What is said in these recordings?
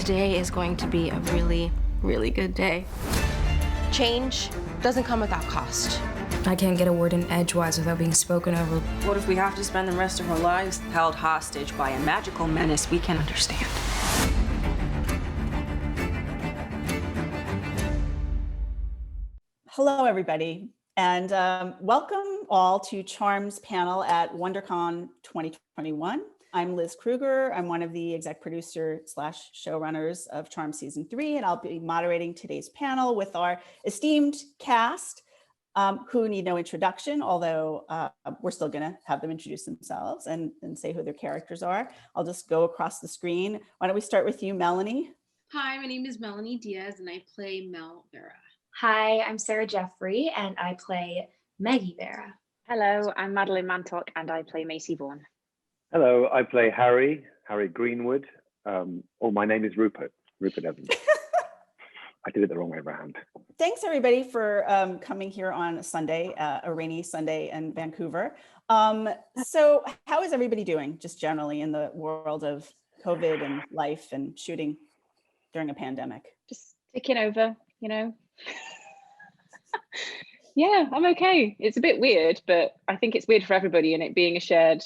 today is going to be a really, really good day. Change doesn't come without cost. I can't get a word in edgewise without being spoken over. What if we have to spend the rest of our lives held hostage by a magical menace we can't understand? Hello, everybody, and welcome all to Charm's panel at WonderCon 2021. I'm Liz Kruger. I'm one of the exec producer / showrunners of Charm Season 3, and I'll be moderating today's panel with our esteemed cast, who need no introduction, although we're still gonna have them introduce themselves and say who their characters are. I'll just go across the screen. Why don't we start with you, Melanie? Hi, my name is Melanie Diaz and I play Mel Vera. Hi, I'm Sarah Jeffrey and I play Maggie Vera. Hello, I'm Madeline Mantock and I play Macy Vaughan. Hello, I play Harry Greenwood. Or my name is Rupert Evans. I did it the wrong way around. Thanks everybody for coming here on Sunday, a rainy Sunday in Vancouver. So how is everybody doing just generally in the world of COVID and life and shooting during a pandemic? Just ticking over, you know. Yeah, I'm okay. It's a bit weird, but I think it's weird for everybody, and it being a shared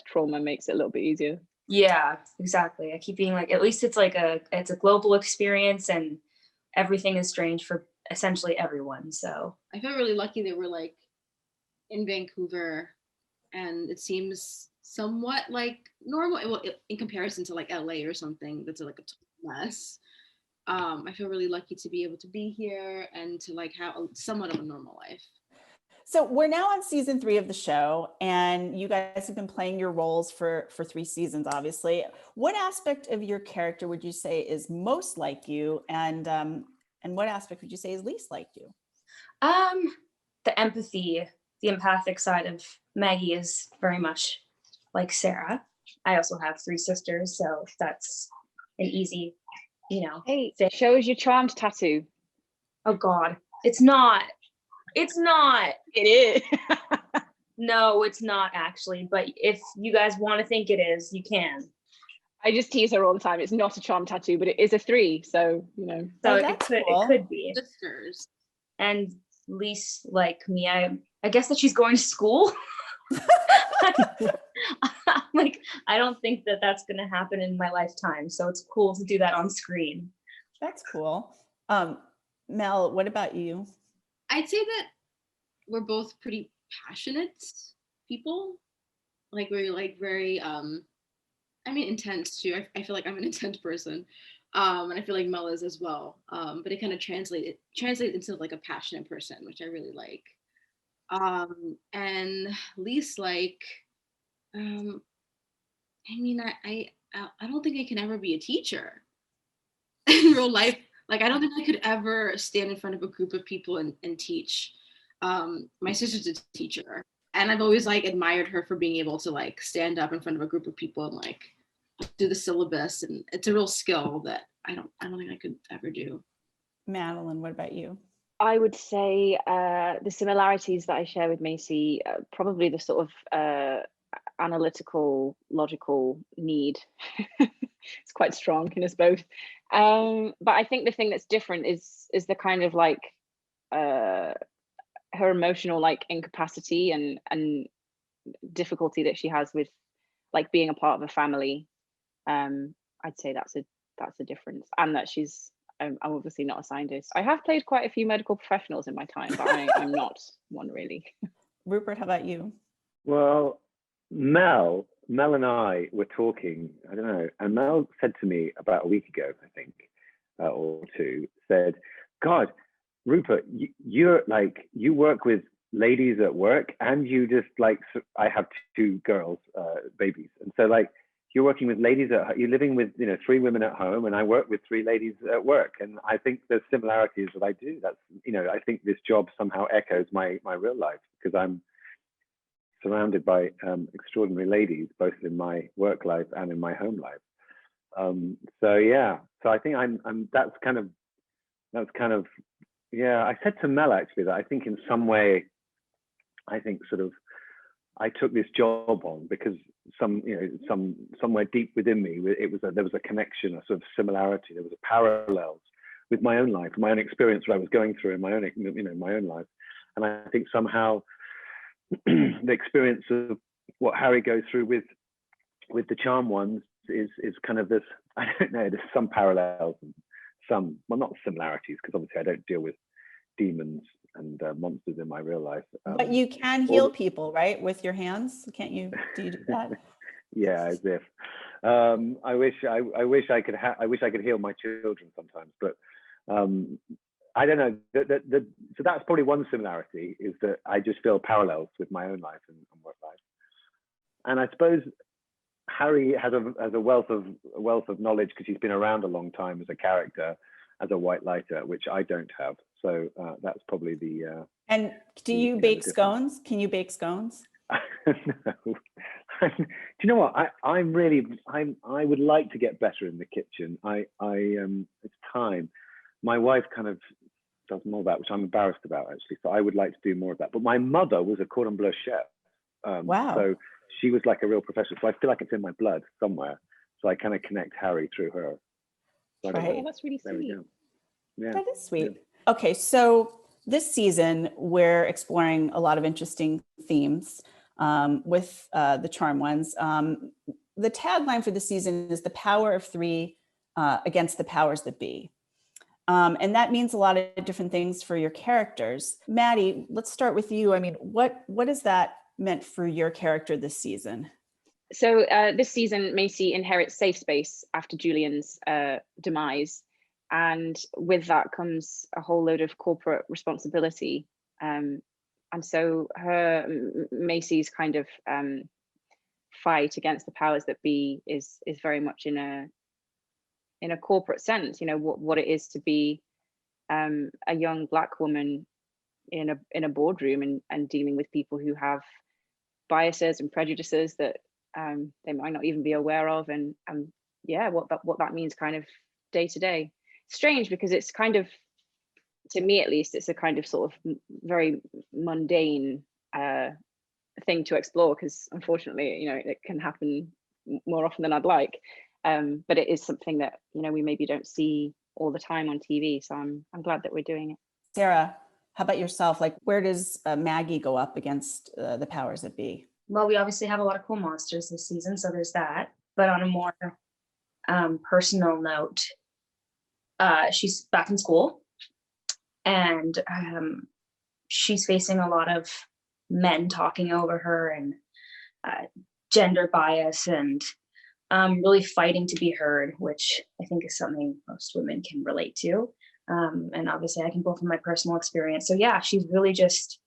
trauma makes it a little bit easier. Yeah, exactly. I keep being like, at least it's a global experience and everything is strange for essentially everyone. So I feel really lucky that we're like in Vancouver and it seems somewhat like normal. Well, in comparison to like LA or something that's like a total mess. I feel really lucky to be able to be here and to like have somewhat of a normal life. So we're now on season 3 of the show, and you guys have been playing your roles for 3 seasons, obviously. What aspect of your character would you say is most like you, and what aspect would you say is least like you? the empathy, the empathic side of Maggie is very much like Sarah. I also have 3 sisters, so that's an easy, Hey, thing. show us your charmed tattoo. Oh God, it's not. It is. No, it's not actually, but if you guys want to think it is, you can. I just tease her all the time. It's not a charm tattoo, but it is a 3, so So Oh, it that's could cool. it could be. Sisters. And least like me, I guess that she's going to school. Like, I don't think that that's going to happen in my lifetime, so it's cool to do that on screen. That's cool. Mel, what about you? I'd say that we're both pretty passionate people. Like we're like very intense too. I feel like I'm an intense person. And I feel like Mel is as well. But it kind of translates into like a passionate person, which I really like. And least like I don't think I can ever be a teacher in real life. Like, I don't think I could ever stand in front of a group of people and teach. My sister's a teacher, and I've always like admired her for being able to like stand up in front of a group of people and like do the syllabus. And it's a real skill that I don't think I could ever do. Madeline, what about you? I would say the similarities that I share with Macy, probably the sort of analytical, logical need. It's quite strong in us both. But I think the thing that's different is the kind of like her emotional like incapacity and difficulty that she has with like being a part of a family. I'd say that's a difference, and that I'm obviously not a scientist. I have played quite a few medical professionals in my time, but I'm not one really. Rupert, how about you? Well, Mel and I were talking, I don't know, and Mel said to me about a week ago, I think, or 2, said, God, Rupert, you're like, you work with ladies at work, and you just like, I have 2 girls, babies. And so like, you're working with ladies you're living with, 3 women at home, and I work with 3 ladies at work. And I think there's similarities that I do. That's, I think this job somehow echoes my real life, because I'm surrounded by extraordinary ladies, both in my work life and in my home life. So yeah, so I think that's kind of, yeah. I said to Mel actually that I think in some way, I think sort of I took this job on because somewhere deep within me, there was a connection, a sort of similarity. There was a parallels with my own life, my own experience, what I was going through in my own, my own life. And I think somehow the experience of what Harry goes through with the charm ones is kind of this, I don't know, there's some parallels, and well, not similarities, because obviously I don't deal with demons and monsters in my real life. But you can heal people, right? With your hands, can't you? Do you do that? Yeah, as if. I wish I could heal my children sometimes, but I don't know. So that's probably one similarity, is that I just feel parallels with my own life and work life. And I suppose Harry has a wealth of knowledge because he's been around a long time as a character, as a white lighter, which I don't have. So that's probably the. And do you bake scones? Can you bake scones? No. Do you know what? I would like to get better in the kitchen. It's time. My wife kind of does more of that, which I'm embarrassed about, actually. So I would like to do more of that. But my mother was a cordon bleu chef. Wow. So she was like a real professional. So I feel like it's in my blood somewhere. So I kind of connect Harry through her. So right. Oh, that's really sweet. Yeah. That is sweet. Yeah. Okay, so this season we're exploring a lot of interesting themes with the charm ones. The tagline for the season is "The power of three against the powers that be." And that means a lot of different things for your characters. Maddie, let's start with you. I mean, what has that meant for your character this season? So this season, Macy inherits safe space after Julian's demise. And with that comes a whole load of corporate responsibility. And so Macy's kind of fight against the powers that be is very much in a corporate sense, what it is to be a young Black woman in a boardroom and dealing with people who have biases and prejudices that they might not even be aware of, and what that means kind of day to day. Strange, because it's kind of, to me at least, it's a kind of sort of very mundane thing to explore, because unfortunately, it can happen more often than I'd like. But it is something that we maybe don't see all the time on TV. So I'm glad that we're doing it. Sarah, how about yourself? Like, where does Maggie go up against the powers that be? Well, we obviously have a lot of cool monsters this season, so there's that. But on a more personal note, she's back in school, and she's facing a lot of men talking over her and gender bias and really fighting to be heard, which I think is something most women can relate to. And obviously I can pull from my personal experience. So yeah, she's really just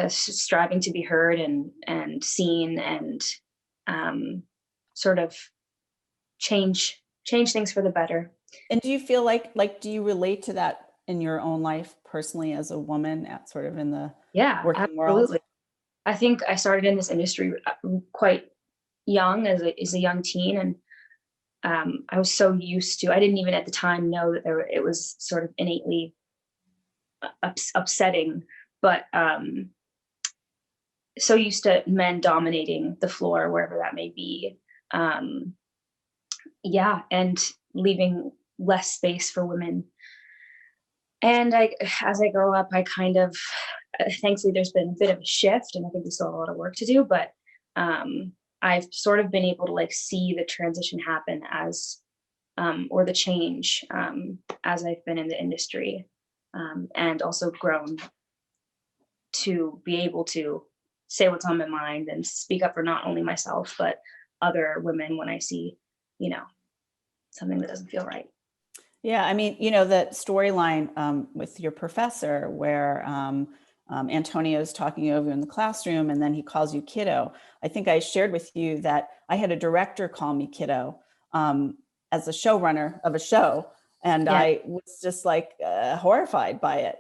striving to be heard and seen and sort of change things for the better. And do you feel like do you relate to that in your own life personally as a woman at sort of in the working world? I think I started in this industry quite young as a young teen, and I was so used to, I didn't even at the time know that it was sort of innately upsetting, but so used to men dominating the floor wherever that may be, and leaving less space for women. And as I grow up, I kind of, thankfully there's been a bit of a shift, and I think we still have a lot of work to do, but I've sort of been able to see the transition happen as, or the change as I've been in the industry, and also grown to be able to say what's on my mind and speak up for not only myself, but other women when I see, something that doesn't feel right. Yeah, I mean, the storyline with your professor where Antonio's talking over in the classroom and then he calls you kiddo. I think I shared with you that I had a director call me kiddo as a showrunner of a show. And I was just horrified by it.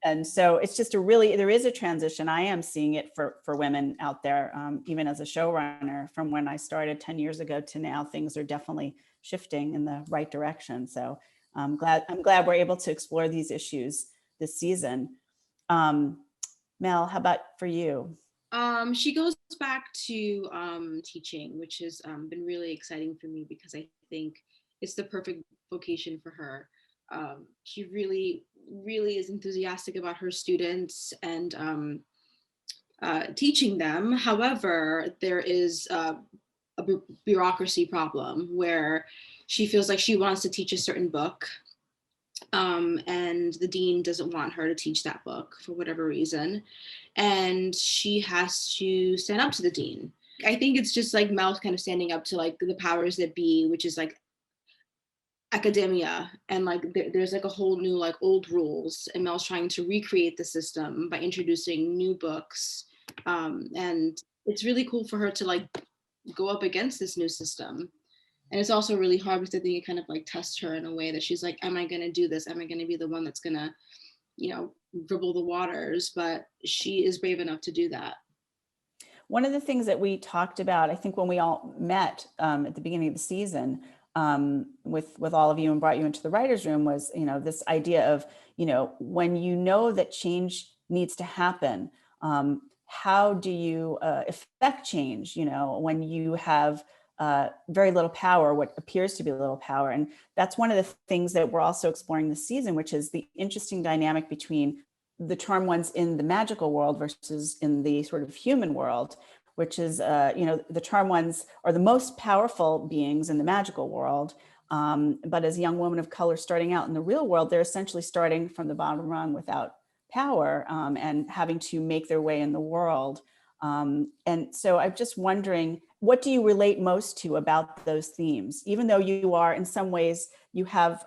And so it's just there is a transition. I am seeing it for women out there, even as a showrunner, from when I started 10 years ago to now. Things are definitely shifting in the right direction. So I'm glad we're able to explore these issues this season. Mel, how about for you? She goes back to teaching, which has been really exciting for me because I think it's the perfect vocation for her. She really, really is enthusiastic about her students and teaching them. However, there is a bureaucracy problem where she feels like she wants to teach a certain book, and the dean doesn't want her to teach that book for whatever reason, and she has to stand up to the dean. I think it's just like Mel kind of standing up to like the powers that be, which is like academia, and like there's like a whole new like old rules, and Mel's trying to recreate the system by introducing new books, and it's really cool for her to like go up against this new system. And it's also really hard because I think it kind of like tests her in a way that she's like, am I going to do this? Am I going to be the one that's going to, you know, dribble the waters? But she is brave enough to do that. One of the things that we talked about, I think when we all met at the beginning of the season with all of you and brought you into the writer's room was, you know, this idea of, you know, when you know that change needs to happen, how do you effect change, you know, when you have very little power, what appears to be little power. And that's one of the things that we're also exploring this season, which is the interesting dynamic between the charmed ones in the magical world versus in the sort of human world, which is, you know, the charmed ones are the most powerful beings in the magical world. But as young women of color starting out in the real world, they're essentially starting from the bottom rung without power and having to make their way in the world. And so I'm just wondering, what do you relate most to about those themes? Even though you are, in some ways, you have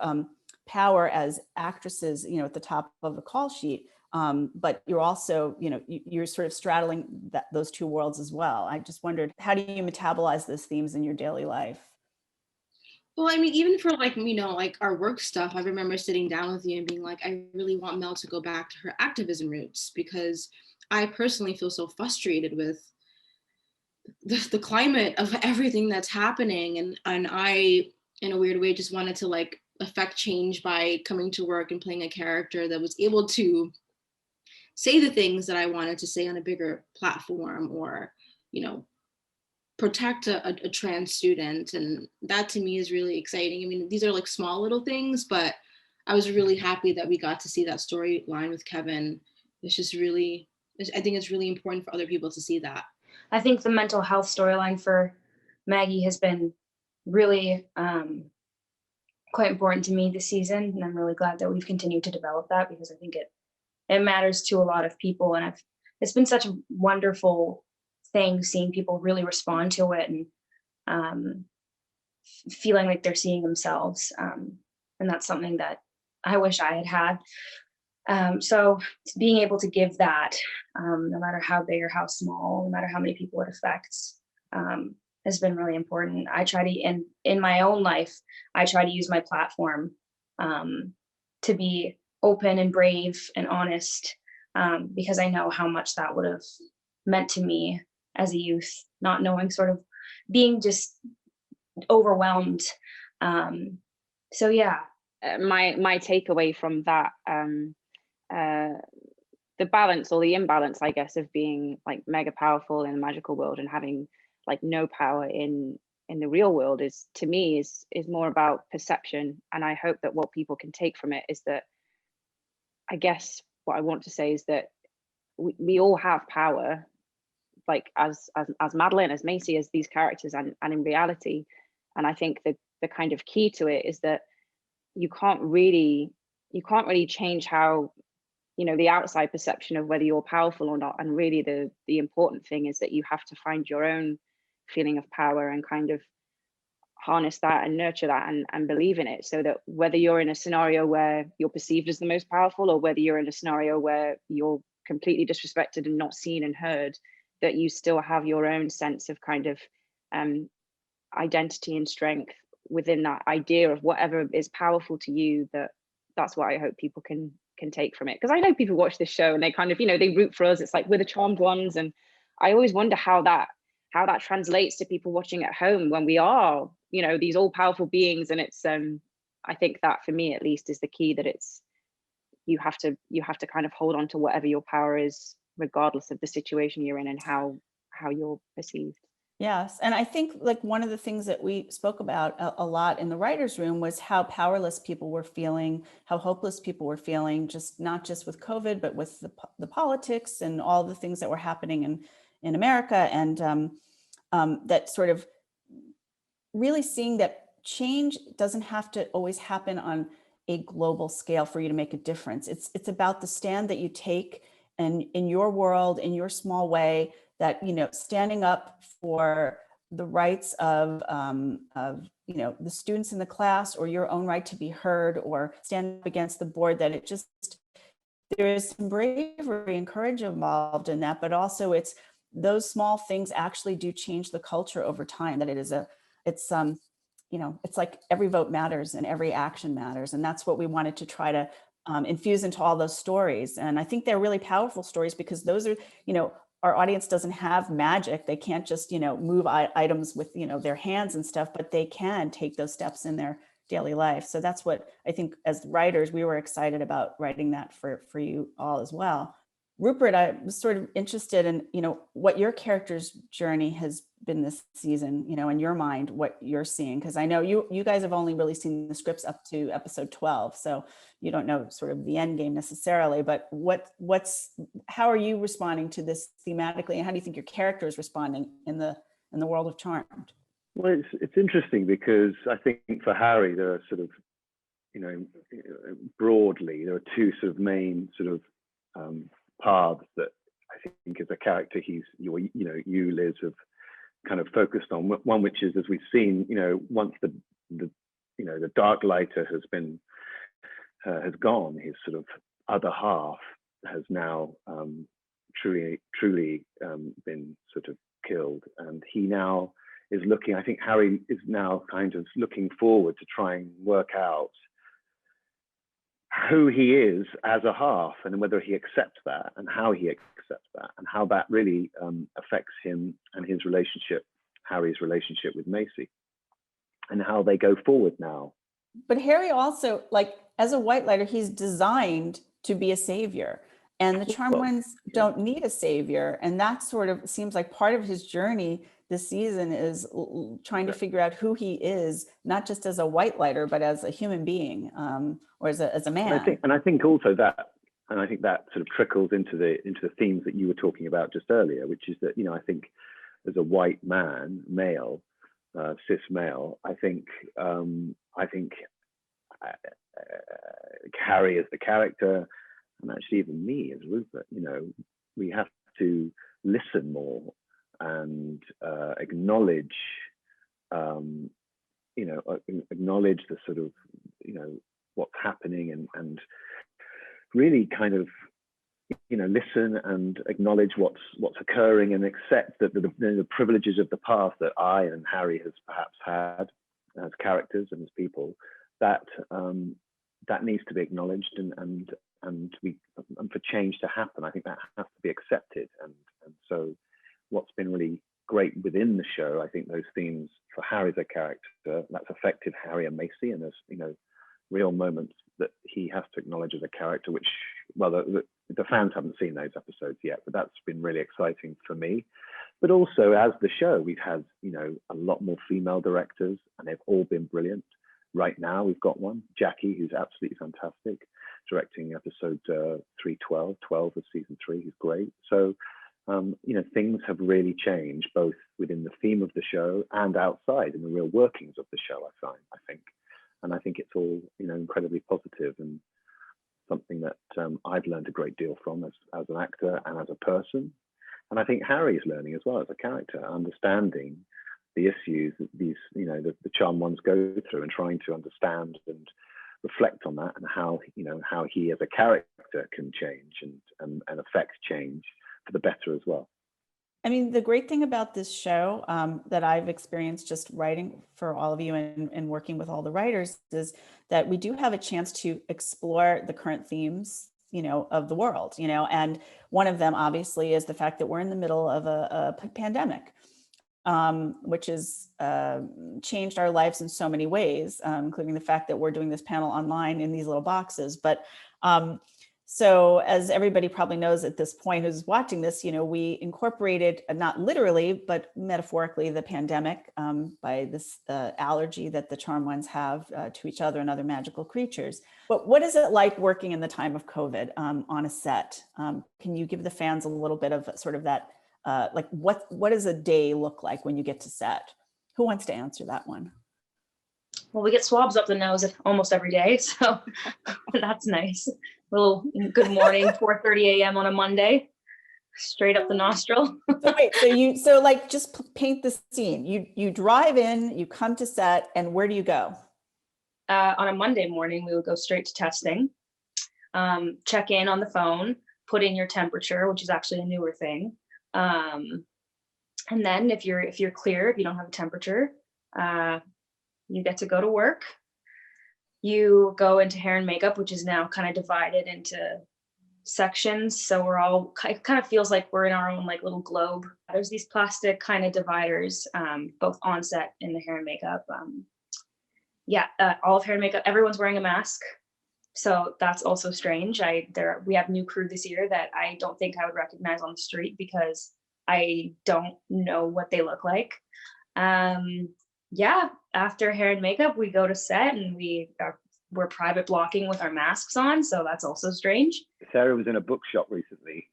power as actresses, you know, at the top of the call sheet, but you're also, you know, you're sort of straddling those two worlds as well. I just wondered, how do you metabolize those themes in your daily life? Well, I mean, even for like, you know, like our work stuff, I remember sitting down with you and being like, I really want Mel to go back to her activism roots, because I personally feel so frustrated with the climate of everything that's happening. And I, in a weird way, just wanted to like affect change by coming to work and playing a character that was able to say the things that I wanted to say on a bigger platform, or, you know, protect a trans student. And that to me is really exciting. I mean, these are like small little things, but I was really happy that we got to see that storyline with Kevin. It's just really, I think it's really important for other people to see that. I think the mental health storyline for Maggie has been really quite important to me this season. And I'm really glad that we've continued to develop that, because I think it matters to a lot of people. And it's been such a wonderful thing seeing people really respond to it and feeling like they're seeing themselves. And that's something that I wish I had had. So being able to give that, no matter how big or how small, no matter how many people it affects, has been really important. I try to, in my own life, I try to use my platform to be open and brave and honest, because I know how much that would have meant to me as a youth, not knowing, sort of being just overwhelmed. So yeah. My takeaway from that, the balance or the imbalance, I guess, of being like mega powerful in the magical world and having like no power in the real world is, to me, is more about perception. And I hope that what people can take from it is that, I guess what I want to say is that we all have power, like as Madeline, as Macy, as these characters, and in reality. And I think that the kind of key to it is that you can't really change how, you know, the outside perception of whether you're powerful or not. And really the important thing is that you have to find your own feeling of power and kind of harness that and nurture that and believe in it, so that whether you're in a scenario where you're perceived as the most powerful, or whether you're in a scenario where you're completely disrespected and not seen and heard, that you still have your own sense of kind of identity and strength within that idea of whatever is powerful to you. That's what I hope people can take from it, because I know people watch this show and they kind of, you know, they root for us. It's like we're the charmed ones, and I always wonder how that translates to people watching at home when we are, you know, these all powerful beings. And it's I think that for me at least is the key, that it's you have to kind of hold on to whatever your power is regardless of the situation you're in and how you're perceived. Yes. And I think like one of the things that we spoke about a lot in the writer's room was how powerless people were feeling, how hopeless people were feeling, just not just with COVID, but with the politics and all the things that were happening in America. And that sort of really seeing that change doesn't have to always happen on a global scale for you to make a difference. It's about the stand that you take and in your world, in your small way, that, you know, standing up for the rights of you know, the students in the class, or your own right to be heard, or stand up against the board, that it just, there is some bravery and courage involved in that, but also it's those small things actually do change the culture over time, that it is it's you know, it's like every vote matters and every action matters. And that's what we wanted to try to infuse into all those stories. And I think they're really powerful stories because those are, you know, our audience doesn't have magic. They can't just, you know, move items with, you know, their hands and stuff, but they can take those steps in their daily life. So that's what I think as writers, we were excited about writing that for you all as well. Rupert, I was sort of interested in, you know, what your character's journey has been this season, you know, in your mind, what you're seeing, because I know you guys have only really seen the scripts up to episode 12, so you don't know sort of the end game necessarily, but how are you responding to this thematically, and how do you think your character is responding in the world of Charmed? Well, it's interesting because I think for Harry, there are sort of, you know, broadly, there are two sort of main sort of paths that I think as a character you Liz have kind of focused on. One which is, as we've seen, you know, once the you know, the dark lighter has gone, his sort of other half has now truly been sort of killed, and he now is looking, I think Harry is now kind of looking forward to try and work out who he is as a half, and whether he accepts that, and how he accepts that, and how that really affects him and his relationship, Harry's relationship with Macy, and how they go forward now. But Harry also, like, as a white lighter, he's designed to be a savior, and the Charmed Ones don't need a savior, and that sort of seems like part of his journey this season is trying to figure out who he is, not just as a white lighter, but as a human being, or as a man. And I think also that, and I think that sort of trickles into the themes that you were talking about just earlier, which is that, you know, I think as a white man, male, cis male, I think Harry as the character, and actually even me as Rupert, you know, we have to listen more and acknowledge, you know, acknowledge the sort of, you know, what's happening, and really kind of, you know, listen and acknowledge what's occurring, and accept that the privileges of the past that I and Harry has perhaps had as characters and as people, that that needs to be acknowledged, and for change to happen, I think that has to be accepted. And so what's been really great within the show, I think those themes for Harry as a character, that's affected Harry and Macy, and there's, you know, real moments that he has to acknowledge as a character, which, well, the fans haven't seen those episodes yet, but that's been really exciting for me. But also, as the show, we've had, you know, a lot more female directors, and they've all been brilliant. Right now, we've got one, Jackie, who's absolutely fantastic, directing episode 312, 12 of season 3, who's great. So, you know, things have really changed, both within the theme of the show and outside in the real workings of the show, I think. And I think it's all, you know, incredibly positive, and something that I've learned a great deal from as an actor and as a person. And I think Harry's learning as well as a character, understanding the issues that these, you know, the Charmed Ones go through, and trying to understand and reflect on that, and how, you know, how he as a character can change and affect change for the better as well. I mean, the great thing about this show that I've experienced just writing for all of you and working with all the writers is that we do have a chance to explore the current themes, you know, of the world, you know, and one of them obviously is the fact that we're in the middle of a pandemic, which has changed our lives in so many ways, including the fact that we're doing this panel online in these little boxes. But So as everybody probably knows at this point who's watching this, we incorporated, not literally, but metaphorically, the pandemic by this allergy that the charm ones have to each other and other magical creatures. But what is it like working in the time of COVID on a set? Can you give the fans a little bit of sort of that, like what does a day look like when you get to set? Who wants to answer that one? Well, we get swabs up the nose almost every day, so that's nice. Little good morning, 4:30 a.m. on a Monday, straight up the nostril. So wait, so like just paint the scene. You drive in, you come to set, and where do you go? On a Monday morning, we would go straight to testing, check in on the phone, put in your temperature, which is actually a newer thing. And then if you're clear, if you don't have a temperature, you get to go to work. You go into hair and makeup, which is now kind of divided into sections. So it kind of feels like we're in our own like little globe. There's these plastic kind of dividers, both on set in the hair and makeup. All of hair and makeup, everyone's wearing a mask. So that's also strange. We have new crew this year that I don't think I would recognize on the street because I don't know what they look like. After hair and makeup, we go to set and we're private blocking with our masks on. So that's also strange. Sarah was in a bookshop recently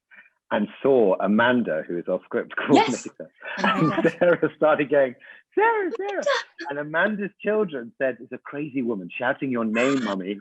and saw Amanda, who is our script coordinator. Yes. And Sarah started going, Sarah. And Amanda's children said, "It's a crazy woman shouting your name, Mummy."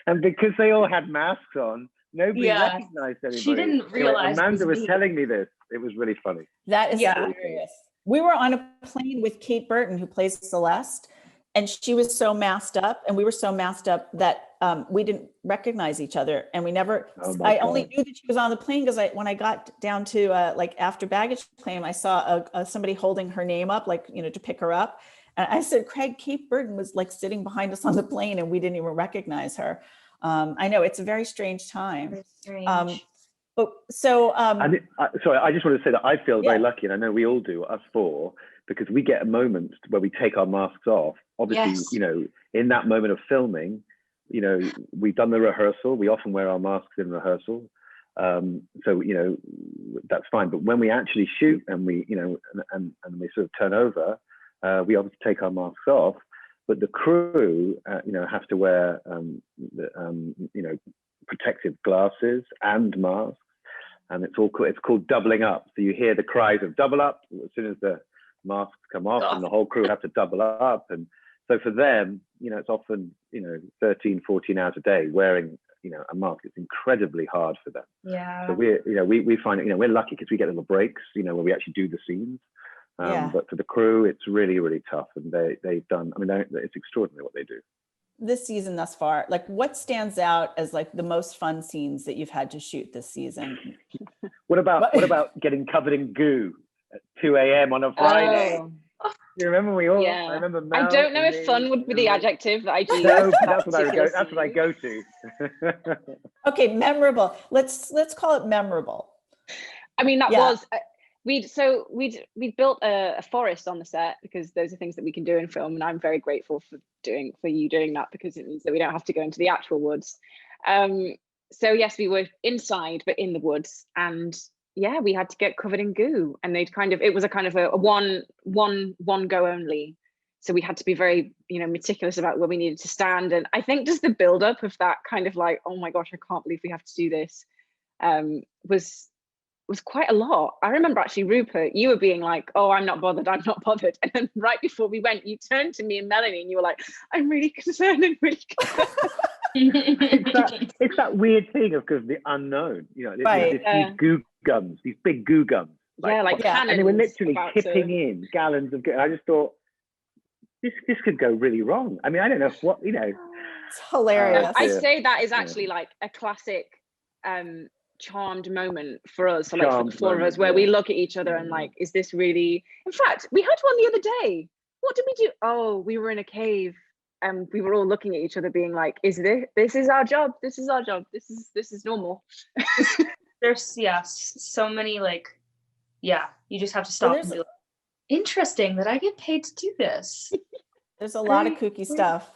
And because they all had masks on, nobody recognized anybody. She didn't realize. Amanda was telling me this. It was really funny. That is hilarious. We were on a plane with Kate Burton, who plays Celeste, and she was so masked up, and we were so masked up that we didn't recognize each other, and we never. I only knew that she was on the plane because when I got down to like after baggage claim, I saw somebody holding her name up, like to pick her up, and I said, "Craig, Kate Burton was like sitting behind us on the plane, and we didn't even recognize her." I know it's a very strange time. Very strange. But so, sorry, I just want to say that I feel very lucky, and I know we all do, us four, because we get a moment where we take our masks off. Obviously, in that moment of filming, we've done the rehearsal. We often wear our masks in rehearsal, so that's fine. But when we actually shoot and we, and we sort of turn over, we obviously take our masks off. But the crew, have to wear, protective glasses and masks, and it's called doubling up. So you hear the cries of double up as soon as the masks come off, and the whole crew have to double up. And so for them, it's often 13, 14 hours a day wearing a mask. It's incredibly hard for them. Yeah. So we find we're lucky because we get little breaks where we actually do the scenes. But for the crew, it's really, really tough, and they've done. It's extraordinary what they do. This season thus far, like what stands out as like the most fun scenes that you've had to shoot this season? What about getting covered in goo at 2 a.m. on a Friday? Oh. You remember I remember Mel. I don't know if fun would be the adjective that I do. No, that's what I go to. Okay, memorable. Let's call it memorable. I mean, that was we'd built a forest on the set because those are things that we can do in film, and I'm very grateful for you doing that because it means that we don't have to go into the actual woods. So yes, we were inside but in the woods, and we had to get covered in goo, and it was a kind of a one go only. So we had to be very meticulous about where we needed to stand, and I think just the build up of that kind of like, oh my gosh, I can't believe we have to do this, was quite a lot. I remember actually, Rupert, you were being like, oh, I'm not bothered. And then right before we went, you turned to me and Melanie and you were like, I'm really concerned and really concerned. it's that weird thing of the unknown, these goo guns, these big goo guns. Cannons. And they were literally tipping in gallons of goo. I just thought, this could go really wrong. I mean, I don't know what, It's hilarious. I'd say that is actually like a classic charmed moment for us, for the four of us, where we look at each other and like, is this really? In fact, we had one the other day. What did we do? Oh, we were in a cave and we were all looking at each other being like, is this is our job, this is our job, this is normal. There's so many you just have to stop and be like, interesting that I get paid to do this. There's a lot of kooky stuff.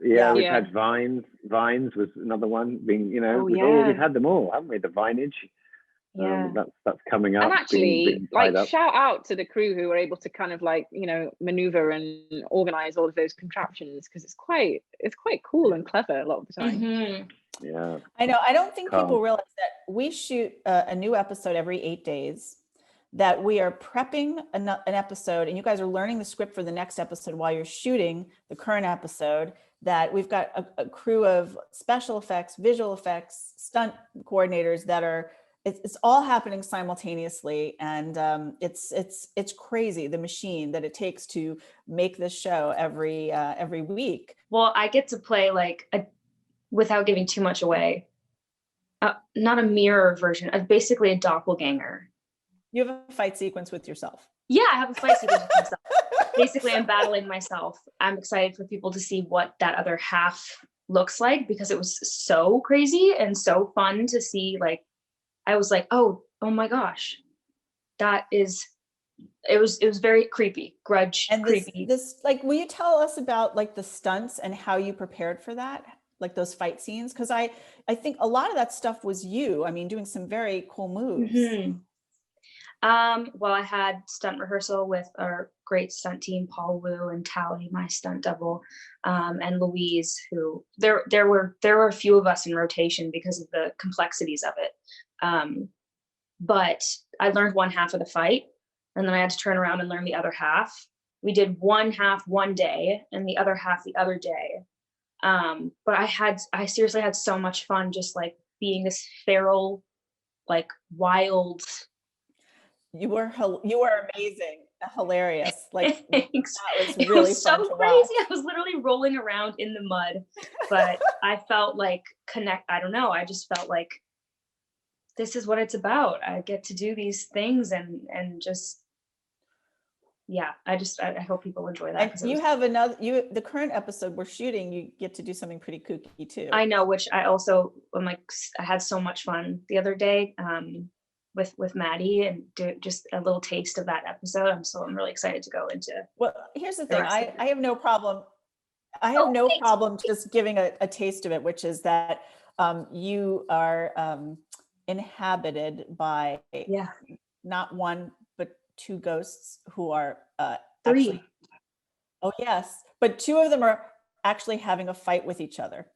Yeah, we've Yeah. had Vines. Vines was another one. Being, Oh, we've yeah. had them all, haven't we? The Vinage. Yeah. That's coming up. And actually, being tied up. shout out to the crew who were able to kind of maneuver and organize all of those contraptions, because it's quite cool and clever a lot of the time. Mhm. Yeah. I know. I don't think people Calm. realize that we shoot a new episode every 8 days, that we are prepping an episode, and you guys are learning the script for the next episode while you're shooting the current episode, that we've got a crew of special effects, visual effects, stunt coordinators that are, it's all happening simultaneously. And it's crazy, the machine that it takes to make this show every week. Well, I get to play without giving too much away, not a mirror version of basically a doppelganger. You have a fight sequence with yourself. Yeah, I have a fight sequence with myself. Basically, I'm battling myself. I'm excited for people to see what that other half looks like, because it was so crazy and so fun to see. I was like, oh my gosh, it was very creepy, Grudge And creepy. this will you tell us about the stunts and how you prepared for that, those fight scenes? Because I think a lot of that stuff was you. I mean, doing some very cool moves. Mhm. Well, I had stunt rehearsal with our great stunt team, Paul Wu and Tally, my stunt double, and Louise, who there were a few of us in rotation because of the complexities of it. But I learned one half of the fight, and then I had to turn around and learn the other half. We did one half one day and the other half the other day. But I seriously had so much fun just being this feral, wild. You were amazing, hilarious. Thanks. That was It really was fun so to crazy. watch. I was literally rolling around in the mud, but I felt I don't know. I just felt like this is what it's about. I get to do these things and just, yeah, I hope people enjoy that. 'cause And it you was- have the current episode we're shooting, you get to do something pretty kooky too. I know, which I also, I had so much fun the other day with Maddie, and do just a little taste of that episode. I'm really excited to go into. Well, here's the the thing. rest of it. I have no problem. I have no thanks. problem just giving a taste of it, which is that you are inhabited by Yeah. not one but two ghosts who are Three. actually. Oh yes, but two of them are actually having a fight with each other.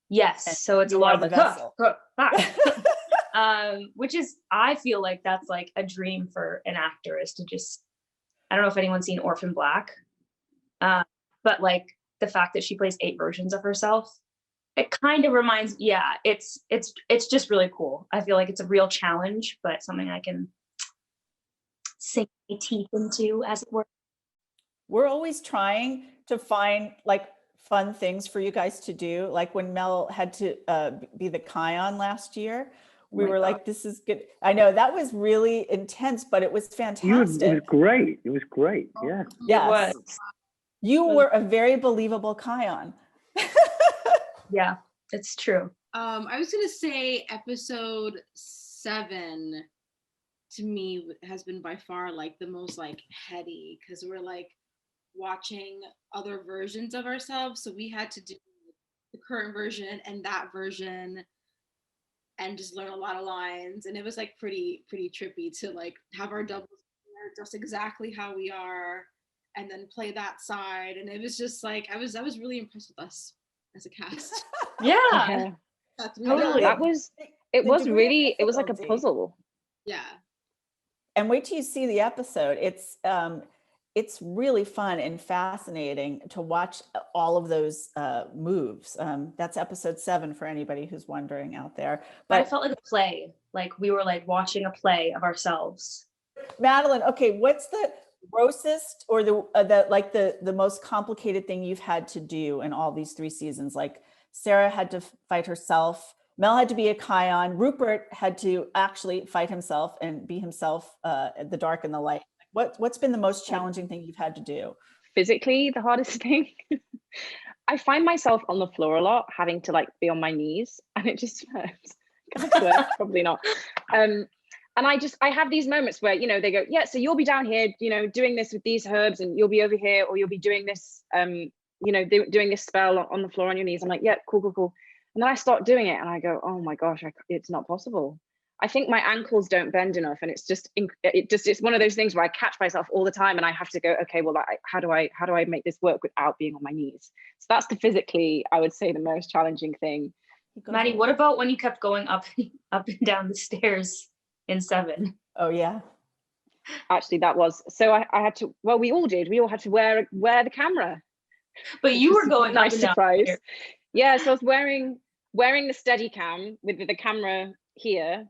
Yes. And So it's a you lot are of the huh, vessel. huh, ah. Which is, I feel like that's a dream for an actor, is to just, I don't know if anyone's seen Orphan Black, but the fact that she plays 8 versions of herself, it kind of reminds, yeah, it's just really cool. I feel like it's a real challenge, but something I can sink my teeth into, as it were. We're always trying to find fun things for you guys to do. Like when Mel had to be the Kion last year, we my were God. like, this is good. I know that was really intense, but it was It fantastic. was great. It was great. Yeah. Yes. It was. You were a very believable Kion. Yeah, it's true. I was gonna say episode 7 to me has been by far the most heady, because we're watching other versions of ourselves. So we had to do the current version and that version and just learn a lot of lines. And it was pretty trippy to have our doubles just exactly how we are and then play that side. And it was just I was really impressed with us as a cast. Yeah. Yeah. That's Totally. That was, it The was degree of really, it was like a difficulty. puzzle. yeah. And wait till you see the episode. It's really fun and fascinating to watch all of those moves. That's episode 7 for anybody who's wondering out there. But I But felt like a play, we were watching a play of ourselves. Madeline, okay, what's the grossest or the most complicated thing you've had to do in all these 3 seasons? Sarah had to fight herself. Mel had to be a Kion. Rupert had to actually fight himself and be himself, the dark and the light. What's been the most challenging thing you've had to do? Physically, the hardest thing. I find myself on the floor a lot, having to be on my knees, and it just hurts. Can I swear? Probably not. And I have these moments where, they go, yeah, so you'll be down here, doing this with these herbs, and you'll be over here, or you'll be doing this doing this spell on the floor on your knees. I'm like, yeah, cool. And then I start doing it and I go, oh my gosh, it's not possible. I think my ankles don't bend enough, and it's one of those things where I catch myself all the time, and I have to go, okay, well, how do I make this work without being on my knees? So that's physically, I would say, the most challenging thing. Maddie, what about when you kept going up and down the stairs in 7? Oh yeah. Actually, that was so. I had to. Well, we all did. We all had to wear the camera. But you were going nice up and down surprise. the stairs. Yeah, so I was wearing the Steadicam with the camera here.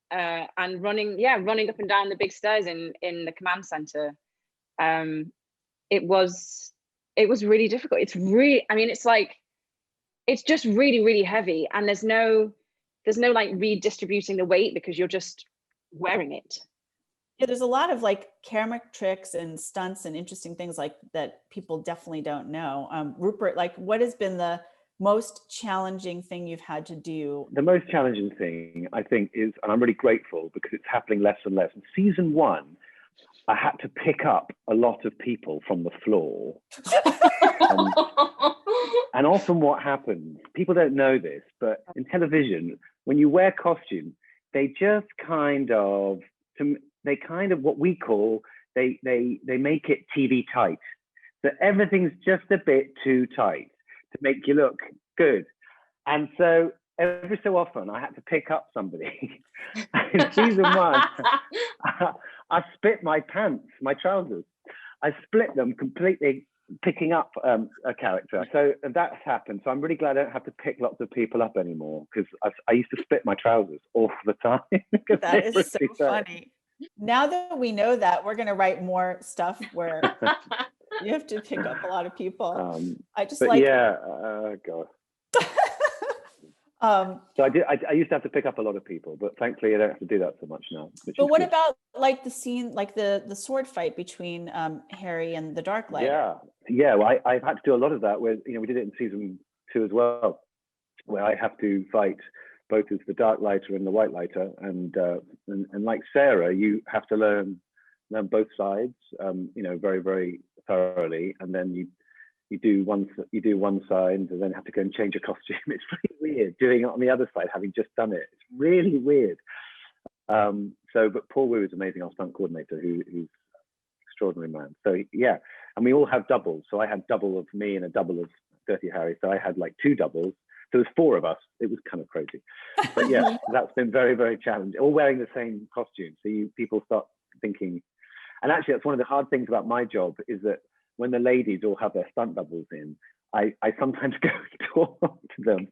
And running up and down the big stairs in the command center. It was really difficult. It's really, I mean, it's just really, really heavy, and there's no like redistributing the weight because you're just wearing it. Yeah, there's a lot of like camera tricks and stunts and interesting things like that people definitely don't know. Rupert, like, what has been the most challenging thing you've had to do? The most challenging thing, I think, is, and I'm really grateful because it's happening less and less. In season 1, I had to pick up a lot of people from the floor. And often what happens, people don't know this, but in television, when you wear costumes, they just kind of what we call, they make it TV tight. So everything's just a bit too tight to make you look good. And so every so often I had to pick up somebody. In season 1, I split my pants, my trousers. I split them completely, picking up a character. So that's happened. So I'm really glad I don't have to pick lots of people up anymore, because I used to split my trousers all the time. That is so funny. Now that we know that, we're going to write more stuff where you have to pick up a lot of people. I just like, yeah, God. So I used to have to pick up a lot of people, but thankfully I don't have to do that so much now. But what about like the scene, like the sword fight between Harry and the Dark Lighter? Yeah. Well, I've had to do a lot of that. Where we did it in season 2 as well, where I have to fight both as the Dark Lighter and the White Lighter, and like Sarah, you have to learn both sides, very, very thoroughly, and then you do one side and then have to go and change your costume. It's really weird doing it on the other side, having just done it. It's really weird. But Paul Wu is amazing, our stunt coordinator, who's an extraordinary man. So yeah, and we all have doubles. So I had double of me and a double of Dirty Harry. So I had like 2 doubles. So there's 4 of us. It was kind of crazy. But yeah, that's been very, very challenging. All wearing the same costume. So people start thinking, and actually that's one of the hard things about my job, is that when the ladies all have their stunt doubles in, I sometimes go and talk to them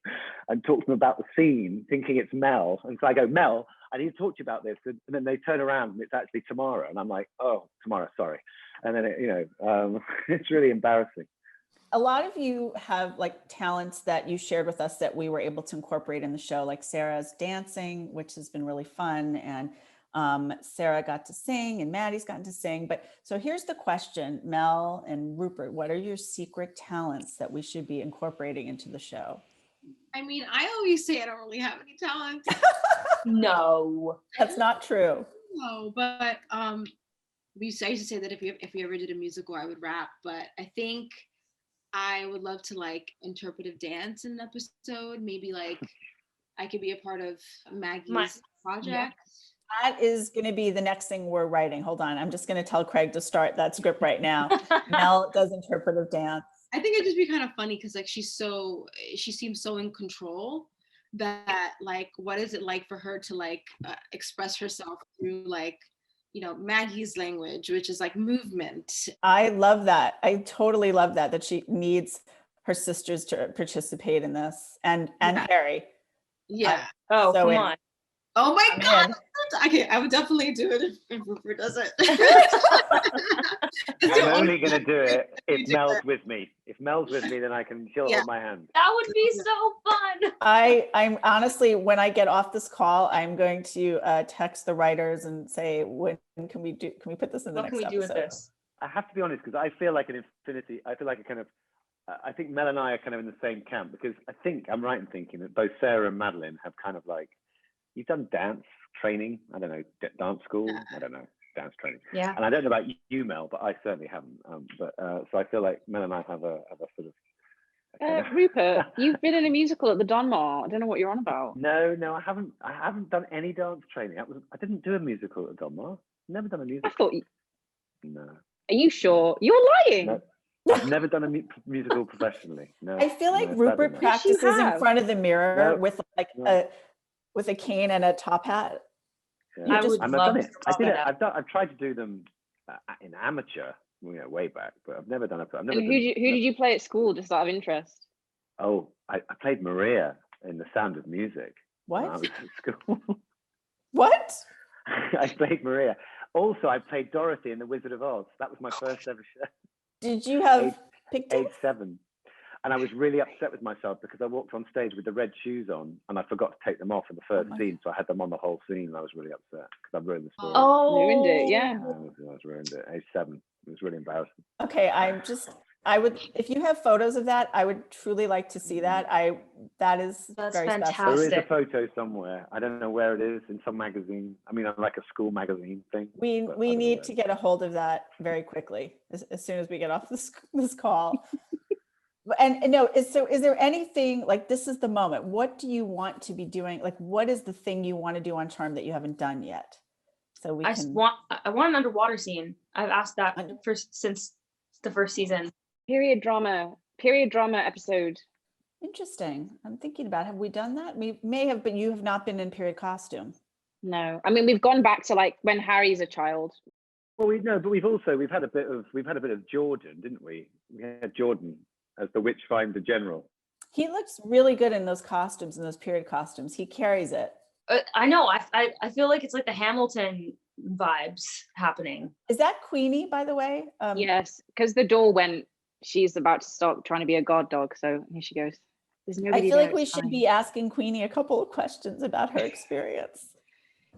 and talk to them about the scene, thinking it's Mel. And so I go, Mel, I need to talk to you about this. And then they turn around and it's actually Tamara. And I'm like, oh, Tamara, sorry. And then, it's really embarrassing. A lot of you have like talents that you shared with us that we were able to incorporate in the show, like Sarah's dancing, which has been really fun. And Sarah got to sing and Maddie's gotten to sing. But so here's the question, Mel and Rupert, what are your secret talents that we should be incorporating into the show? I mean, I always say I don't really have any talents. No, that's not true. No, but I used to say that if we ever did a musical, I would rap. But I think I would love to like interpretive dance in an episode. Maybe like I could be a part of Maggie's project. Yeah. That is going to be the next thing we're writing. Hold on. I'm just going to tell Craig to start that script right now. Mel does interpretive dance. I think it'd just be kind of funny because like she seems so in control that like, what is it like for her to like express herself through like, Maggie's language, which is like movement. I love that. I totally love that she needs her sisters to participate in this and Harry. Yeah. Come on. Oh my God. Okay, I would definitely do it if Rupert does it. I'm only going to do it if Mel's with me. If Mel's with me, then she'll hold my hand. That would be so fun. I'm honestly, when I get off this call, I'm going to text the writers and say, can we put this in the next episode? What can we do with this? I have to be honest, because I feel like I think Mel and I are kind of in the same camp, because I think I'm right in thinking that both Sarah and Madeline have kind of like, you've done dance training, I don't know, dance school, I don't know, dance training. Yeah. And I don't know about you, Mel, but I certainly haven't. So I feel like Mel and I have a sort of Rupert, you've been in a musical at the Donmar. I don't know what you're on about. No, I haven't. I haven't done any dance training. I didn't do a musical at Donmar. Never done a musical. I thought you. No. Are you sure? You're lying. No. I've never done a musical professionally. No. I feel like no, Rupert sadly, no. practices in have. front of the mirror No, with like no. with a cane and a top hat. Yeah. I would I've love done to it. I talk did it. about I've tried to do them in amateur, way back, but I've never done it. And who did you play at school, just out of interest? Oh, I played Maria in The Sound of Music when I What? was at school. What? I played Maria. Also, I played Dorothy in The Wizard of Oz. That was my first ever show. Did you have Age pigtails? 7. And I was really upset with myself because I walked on stage with the red shoes on and I forgot to take them off in the first my scene. So I had them on the whole scene and I was really upset because I've ruined the story. Ruined it, yeah. I was ruined it. Age 7. It was really embarrassing. Okay, I would, if you have photos of that, I would truly like to see that. That is That's very There special. is a fantastic. photo somewhere. I don't know where it is, in some magazine. I mean, like a school magazine thing. We but I we don't know need where to it get a hold of that very quickly as soon as we get off this call. And no, is there anything like this is the moment? What do you want to be doing? Like, what is the thing you want to do on Charm that you haven't done yet? So we I can. want an underwater scene. I've asked that Under- since the first season. Period drama episode. Interesting. I'm thinking about, have we done that? We may have, but you have not been in period costume. No, I mean we've gone back to like when Harry's a child. Well, we've had a bit of Jordan, didn't we? We had Jordan as the Witchfinder General. He looks really good in those costumes, in those period costumes. He carries it. I know. I feel like it's like the Hamilton vibes happening. Is that Queenie, by the way? Yes, because the door went. She's about to stop trying to be a guard dog, so here she goes. There's I nobody feel there, like we it's should fine. be asking Queenie a couple of questions about her experience.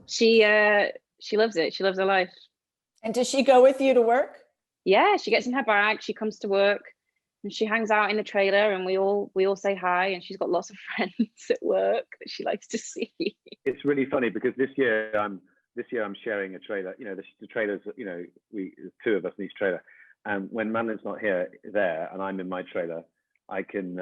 She loves it. She loves her life. And does she go with you to work? Yeah, she gets in her bag. She comes to work, and she hangs out in the trailer, and we all say hi. And she's got lots of friends at work that she likes to see. It's really funny because this year I'm sharing a trailer. You know, the trailers. You know, there's 2 of us in each trailer. And when Madeline's not there, and I'm in my trailer, I can.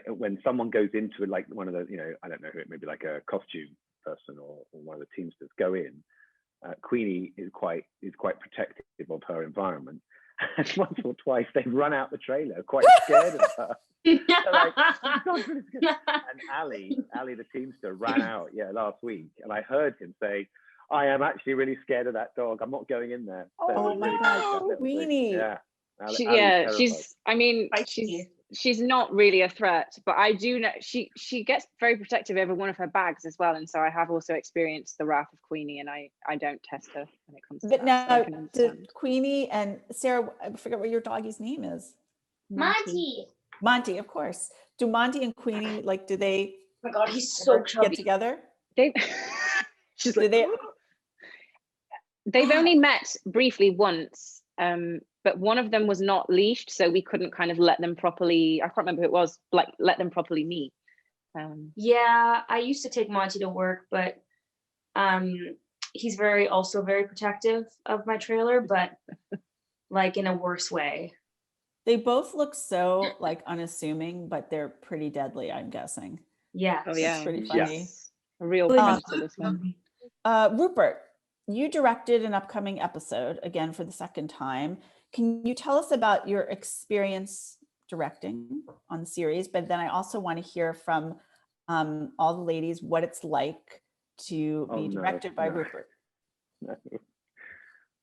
When someone goes into it, like one of the, I don't know who it may be, like a costume person or one of the teamsters go in. Queenie is quite protective of her environment. And once or twice they've run out the trailer, quite scared of her. They're like, "Oh God, what is going on?" And Ali, the teamster, ran out last week, and I heard him say, "I am actually really scared of that dog. I'm not going in there." So it Oh was my really God, cool, that little thing. Queenie. Yeah. Ali's She's she's not really a threat, but I do know she gets very protective over one of her bags as well, and so I have also experienced the wrath of Queenie, and I don't test her when it comes to But that, so I now, can the understand. Queenie and Sarah, I forget what your doggy's name is. Monty. Monty, of course. Do Monty and Queenie, like, do they Oh my God, he's so ever get chubby. together? They she's Do like, they? they've only met briefly once, but one of them was not leashed, so we couldn't kind of let them properly. I can't remember who it was, like let them properly meet. Yeah, I used to take Monty to work, but he's also very protective of my trailer, but like in a worse way. They both look so like unassuming, but they're pretty deadly, I'm guessing. Yeah. Oh yeah, It's pretty Yeah. funny. a real Um, predator, this one. Rupert, you directed an upcoming episode again for the second time. Can you tell us about your experience directing on the series? But then I also want to hear from all the ladies what it's like to be directed by Rupert.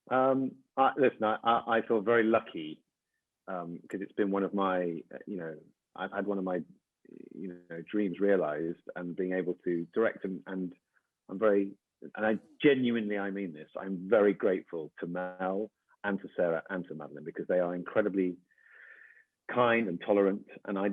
Listen, I feel very lucky because it's been one of my, I've had one of my, dreams realized, and being able to direct and I genuinely, I mean this, I'm very grateful to Mel and to Sarah and to Madeline, because they are incredibly kind and tolerant. And I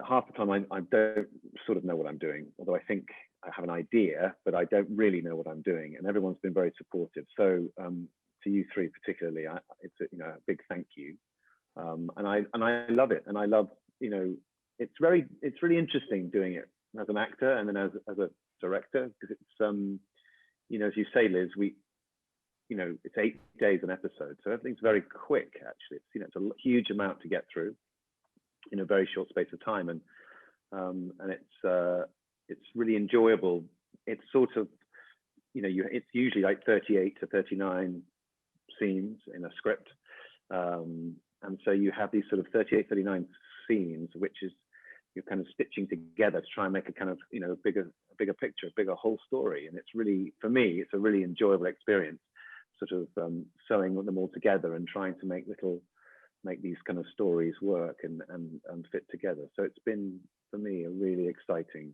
half the time I don't sort of know what I'm doing, although I think I have an idea, but I don't really know what I'm doing. And everyone's been very supportive. So to you 3 particularly, it's a big thank you. And I love it, and I love, it's really interesting doing it as an actor and then as a director, because it's as you say, Liz, it's 8 days an episode, so everything's very quick. Actually, it's a huge amount to get through. in a very short space of time, and it's really enjoyable. It's sort of, you know, it's usually like 38 to 39 scenes in a script, and so you have these sort of 38, 39 scenes, which is you're kind of stitching together to try and make a kind of, you know, bigger picture, a bigger whole story. And it's really, for me, it's a really enjoyable experience, sort of sewing them all together and trying to make these kind of stories work and fit together. So it's been, for me, a really exciting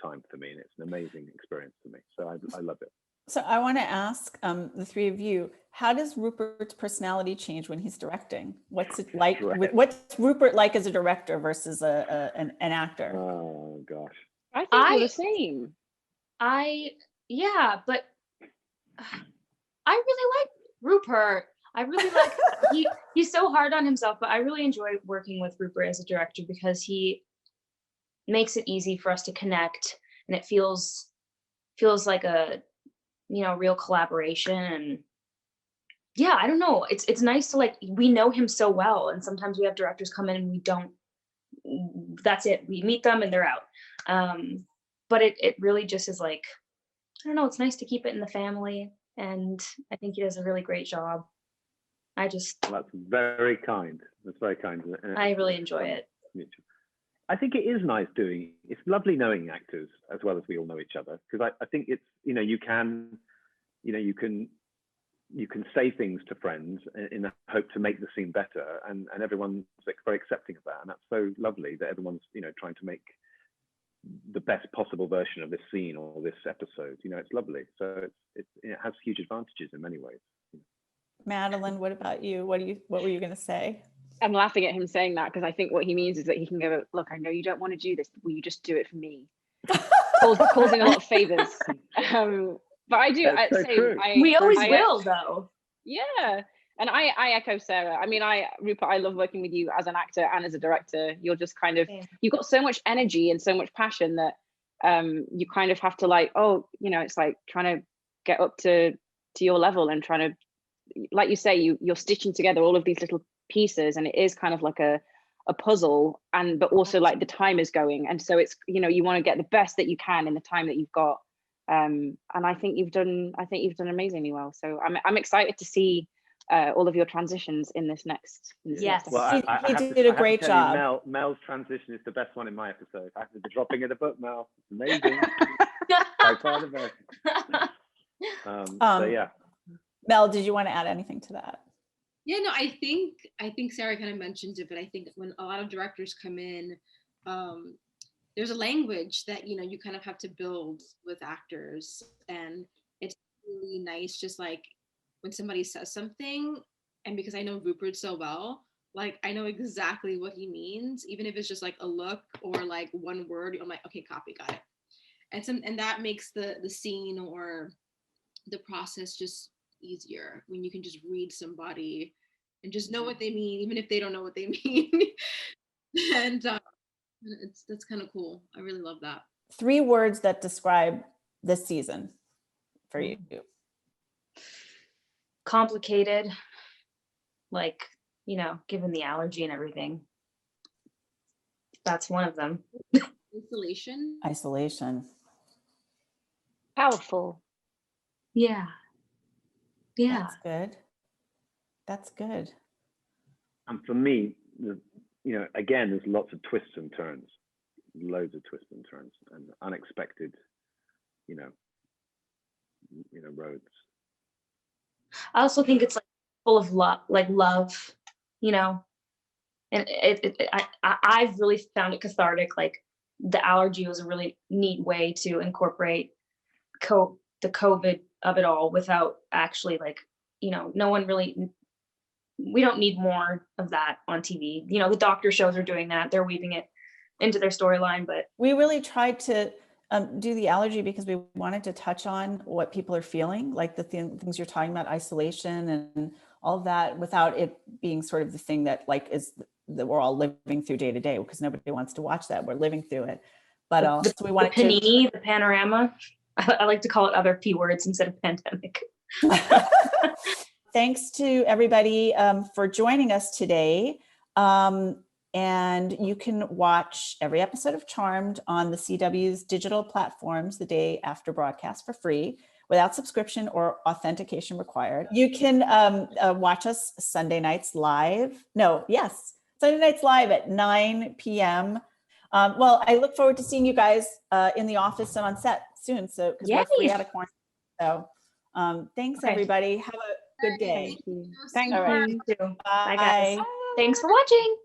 time for me, and it's an amazing experience for me. So I love it. So I want to ask the three of you, how does Rupert's personality change when he's directing? What's it like? What's Rupert like as a director versus an actor? Oh gosh, I think we're the same. Yeah, but I really like Rupert. I really like, he's so hard on himself, but I really enjoy working with Rupert as a director because he makes it easy for us to connect, and it feels like a, you know, real collaboration. And yeah, I don't know, it's nice to, like, we know him so well, and sometimes we have directors come in and we don't, that's it, we meet them and they're out. But it really just is like, I don't know, it's nice to keep it in the family, and I think he does a really great job. Well, that's very kind. That's very kind. I really enjoy it. I think it is nice it's lovely knowing actors as well as we all know each other, because I think it's, you know, you can say things to friends in the hope to make the scene better, and everyone's very accepting of that, and that's so lovely that everyone's, you know, trying to make the best possible version of this scene or this episode. You know, it's lovely. So it has huge advantages in many ways. Madeline, what about you? What were you going to say? I'm laughing at him saying that because I think what he means is that he can go, look, I know you don't want to do this, but will you just do it for me? Causing a lot of favors. But I do. We always will, though. Yeah. And I echo Sarah. I mean, Rupert, I love working with you as an actor and as a director. You're just kind of, you've got so much energy and so much passion that you kind of have to, like, oh, you know, it's like trying to get up to your level and trying to, like you say, you're stitching together all of these little pieces, and it is kind of like a puzzle, but also like the time is going, and so it's, you know, you want to get the best that you can in the time that you've got, and I think you've done amazingly well. So I'm excited to see all of your transitions in this next. Yes, well, he did a great job. Mel's transition is the best one in my episode. After the dropping of the book, Mel, it's amazing. By far the best. So yeah. Mel, did you want to add anything to that? Yeah, no, I think Sarah kind of mentioned it, but I think when a lot of directors come in, there's a language that, you know, you kind of have to build with actors, and it's really nice just like when somebody says something, and because I know Rupert so well, like I know exactly what he means, even if it's just like a look or like one word, I'm like, okay, copy, got it. And that makes the scene or the process just easier when you can just read somebody and just know what they mean, even if they don't know what they mean. And that's kind of cool. I really love that. 3 words that describe this season for you. Complicated, like, you know, given the allergy and everything. That's one of them. Isolation. Powerful. Yeah. That's good. And for me, you know, again, there's lots of twists and turns, loads of twists and turns, and unexpected, you know, roads. I also think it's like full of love, you know, and I've really found it cathartic. Like the allergy was a really neat way to incorporate the COVID of it all without actually, like, you know, we don't need more of that on TV. You know, the doctor shows are doing that. They're weaving it into their storyline, but we really tried to do the allergy because we wanted to touch on what people are feeling, like the things you're talking about, isolation and all of that, without it being sort of the thing that like is that we're all living through day to day, because nobody wants to watch that. We're living through it. But also we wanted the panini, the panorama. I like to call it other P words instead of pandemic. Thanks to everybody for joining us today. And you can watch every episode of Charmed on the CW's digital platforms the day after broadcast for free, without subscription or authentication required. You can watch us Sunday nights live. Sunday nights live at 9 p.m. Well, I look forward to seeing you guys in the office and on set soon. So because we're free out of quarantine. So thanks, everybody. Have a good day. Thank you. All right. You too. Bye. Bye, guys. Thanks for watching.